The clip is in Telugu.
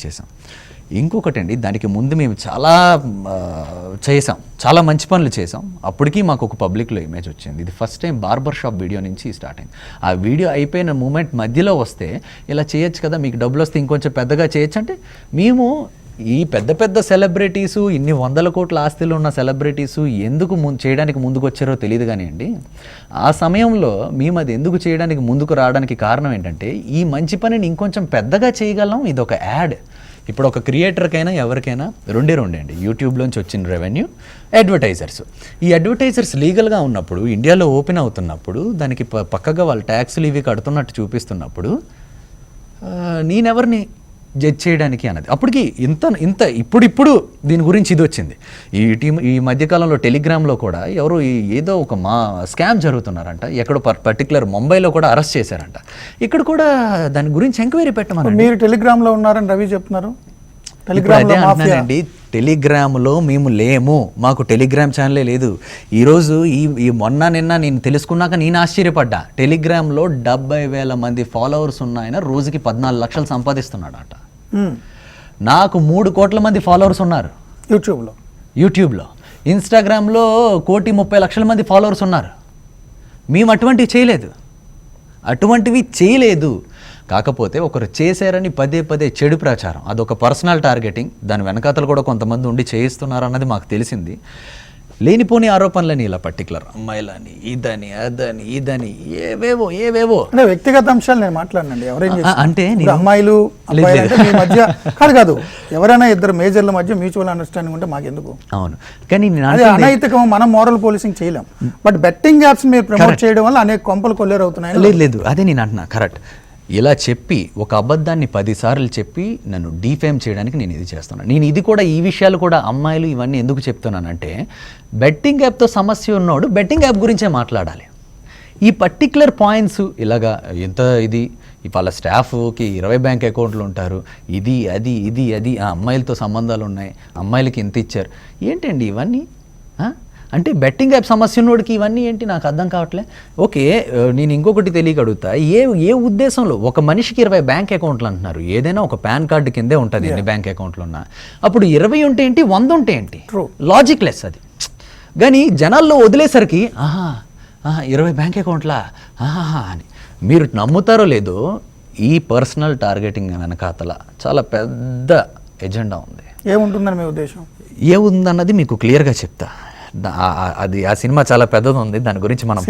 చేసాం. ఇంకొకటండి, దానికి ముందు మేము చాలా చేసాం, చాలా మంచి పనులు చేసాం. అప్పటికీ మాకు ఒక పబ్లిక్లో ఇమేజ్ వచ్చింది. ఇది first time barber shop video నుంచి స్టార్ట్ అయింది. ఆ వీడియో అయిపోయిన మూమెంట్ మధ్యలో వస్తే ఇలా చేయొచ్చు కదా, మీకు డబ్బులు వస్తే ఇంకొంచెం పెద్దగా చేయొచ్చు అంటే, మేము ఈ పెద్ద పెద్ద సెలబ్రిటీసు, ఇన్ని 100 కోట్ల ఆస్తులు ఉన్న సెలబ్రిటీసు ఎందుకు చేయడానికి ముందుకు వచ్చారో తెలియదు కానీ అండి, ఆ సమయంలో మేము అది ఎందుకు చేయడానికి ముందుకు రావడానికి కారణం ఏంటంటే, ఈ మంచి పనిని ఇంకొంచెం పెద్దగా చేయగలం, ఇది ఒక యాడ్. ఇప్పుడు ఒక క్రియేటర్కైనా ఎవరికైనా రెండే అండి, యూట్యూబ్లోంచి వచ్చిన రెవెన్యూ, అడ్వర్టైజర్స్. ఈ అడ్వర్టైజర్స్ లీగల్గా ఉన్నప్పుడు, ఇండియాలో ఓపెన్ అవుతున్నప్పుడు, దానికి పక్కగా వాళ్ళు ట్యాక్స్లు ఇవి కడుతున్నట్టు చూపిస్తున్నప్పుడు నేనెవరిని జడ్జ్ చేయడానికి అన్నది. అప్పటికి ఇంత ఇప్పుడు దీని గురించి ఇది వచ్చింది. ఈ మధ్యకాలంలో టెలిగ్రామ్లో కూడా ఎవరు ఏదో ఒక స్కామ్ జరుగుతున్నారంట, ఎక్కడో పర్టికులర్ ముంబైలో కూడా అరెస్ట్ చేశారంట. ఇక్కడ కూడా దాని గురించి ఎంక్వైరీ పెట్టమని. మీరు టెలిగ్రామ్లో ఉన్నారని రవి చెప్తున్నారు. అంటున్నానండి, టెలిగ్రామ్లో మేము లేము, మాకు టెలిగ్రామ్ ఛానలే లేదు. ఈరోజు ఈ నిన్న నేను తెలుసుకున్నాక నేను ఆశ్చర్యపడ్డా. టెలిగ్రామ్లో 70,000 మంది ఫాలోవర్స్ ఉన్న ఆయన రోజుకి 14 లక్షలు సంపాదిస్తున్నాడట. నాకు 3 కోట్ల మంది ఫాలోవర్స్ ఉన్నారు యూట్యూబ్లో. ఇన్స్టాగ్రామ్లో 1,30,00,000 మంది ఫాలోవర్స్ ఉన్నారు. మేము అటువంటివి చేయలేదు. కాకపోతే ఒకరు చేశారని పదే చెడు ప్రచారం, అదొక పర్సనల్ టార్గెటింగ్, దాని వెనకాతలు కూడా కొంతమంది ఉండి చేయిస్తున్నారు అన్నది మాకు తెలిసింది. లేనిపోని ఆరోపణలని, ఇలా పర్టికులర్ అమ్మాయిలని, ఇదని ఏవేవో అంటే వ్యక్తిగత అంశాలు నేను మాట్లాడినండి. అంటే అమ్మాయిలు మీ మధ్య కాదు, ఎవరైనా ఇద్దరు మేజర్ల మధ్య మ్యూచువల్ అండర్స్టాండింగ్ ఉంటే మాకెందుకు? అవును, కానీ అనైతికం, మనం మోరల్ పోలీసింగ్ చేయలేం. బట్ బెట్టింగ్ యాప్స్ మీరు ప్రమోట్ చేయడం వల్ల అనేక కొంపలు కొల్లేరవుతున్నాయి. లేదు, అదే నేను అంటున్నా. కరెక్ట్. ఇలా చెప్పి ఒక అబద్ధాన్ని 10 సార్లు చెప్పి నన్ను డీఫేమ్ చేయడానికి నేను ఇది చేస్తున్నాను. నేను ఇది కూడా, ఈ విషయాలు కూడా, అమ్మాయిలు ఇవన్నీ ఎందుకు చెప్తున్నానంటే, బెట్టింగ్ యాప్తో సమస్య ఉన్నోడు బెట్టింగ్ యాప్ గురించే మాట్లాడాలి. ఈ పర్టికులర్ పాయింట్స్ ఇలాగా ఇది వాళ్ళ స్టాఫ్కి 20 బ్యాంక్ అకౌంట్లు ఉంటారు, ఇది ఆ అమ్మాయిలతో సంబంధాలు ఉన్నాయి, అమ్మాయిలకి ఇంత ఇచ్చారు, ఏంటండి ఇవన్నీ? అంటే బెట్టింగ్ యాప్ సమస్య ఉన్నోడికి ఇవన్నీ ఏంటి, నాకు అర్థం కావట్లే. ఓకే, నేను ఇంకొకటి తెలియక అడుగుతా, ఏ ఉద్దేశంలో ఒక మనిషికి 20 బ్యాంక్ అకౌంట్లు అంటున్నారు? ఏదైనా ఒక పాన్ కార్డు కిందే ఉంటుంది ఎన్ని బ్యాంక్ అకౌంట్లు ఉన్నా. అప్పుడు 20 ఉంటే ఏంటి, 100 ఉంటే ఏంటి? లాజిక్ లెస్ అది. కానీ జనాల్లో వదిలేసరికి 20 బ్యాంక్ అకౌంట్లా అని. మీరు నమ్ముతారో లేదో, ఈ పర్సనల్ టార్గెటింగ్ వెనకాతల చాలా పెద్ద ఎజెండా ఉంది. ఏముంటుందని మీ ఉద్దేశం? ఏముందన్నది మీకు క్లియర్గా చెప్తా. అది ఆ సినిమా చాలా పెద్దది ఉంది, దాని గురించి మనం